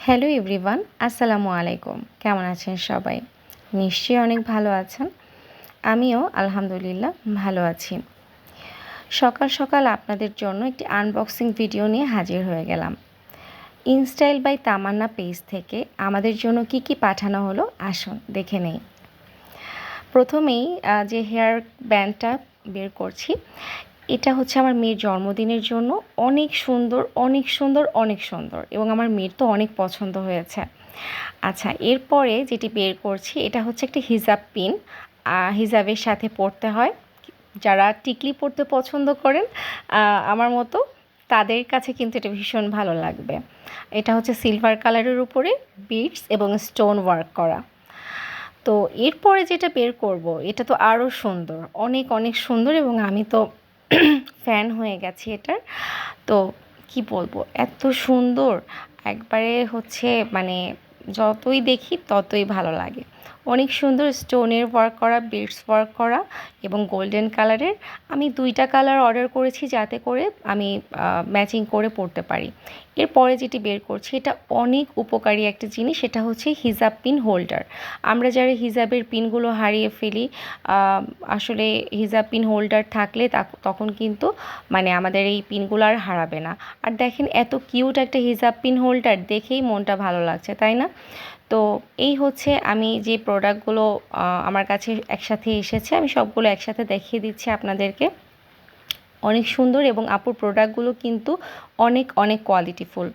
Hello everyone, আসসালামু আলাইকুম। কেমন আছেন সবাই? নিশ্চয়ই অনেক ভালো আছেন। আমিও আলহামদুলিল্লাহ ভালো আছি। সকাল সকাল আপনাদের জন্য একটি আনবক্সিং ভিডিও নিয়ে হাজির হয়ে গেলাম। ইনস্টাইল বাই তামান্না পেজ থেকে আমাদের জন্য কি কি পাঠানো হলো আসুন দেখে নেই। প্রথমেই যে হেয়ার ব্যান্ডটা বের করছি, এটা হচ্ছে আমার মেয়ের জন্মদিনের জন্য। অনেক সুন্দর, অনেক সুন্দর, অনেক সুন্দর এবং আমার মেয়ের তো অনেক পছন্দ হয়েছে। আচ্ছা, এরপরে যেটি বের করছি এটা হচ্ছে একটি হিজাব পিন। হিজাবের সাথে পরতে হয়। যারা টিকলি পরতে পছন্দ করেন আমার মতো, তাদের কাছে কিন্তু এটা ভীষণ ভালো লাগবে। এটা হচ্ছে সিলভার কালারের উপরে বিডস এবং স্টোন ওয়ার্ক করা। তো এরপরে যেটা বের করব এটা তো আরও সুন্দর, অনেক অনেক সুন্দর এবং আমি তো ফ্যান হয়ে গেছি এটার। তো কি বলবো, এত সুন্দর, একবারে হচ্ছে মানে যতই দেখি ততই ভালো লাগে। অনেক সুন্দর স্টোনের ওয়ার্ক করা, বিডস ওয়ার্ক করা এবং গোল্ডেন কালারের। আমি 2টা কালার অর্ডার করেছি যাতে করে আমি ম্যাচিং করে পরতে পারি। এরপরে যেটি বের করছি এটা অনেক উপকারী একটা জিনিস, সেটা হচ্ছে হিজাব পিন হোল্ডার। আমরা যারা হিজাবের পিনগুলো হারিয়ে ফেলি, আসলে হিজাব পিন হোল্ডার থাকলে তখন কিন্তু মানে আমাদের এই পিনগুলো আর হারাবে না। আর দেখেন এত কিউট একটা হিজাব পিন হোল্ডার, দেখেই মনটা ভালো লাগছে, তাই না? তো এই হচ্ছে আমি যে প্রোডাক্টগুলো আমার কাছে একসাথে এসেছে, আমি সবগুলো একসাথে দেখিয়ে দিচ্ছি আপনাদেরকে। অনেক সুন্দর এবং আপুর প্রোডাক্টগুলো কিন্তু অনেক অনেক কোয়ালিটিফুল।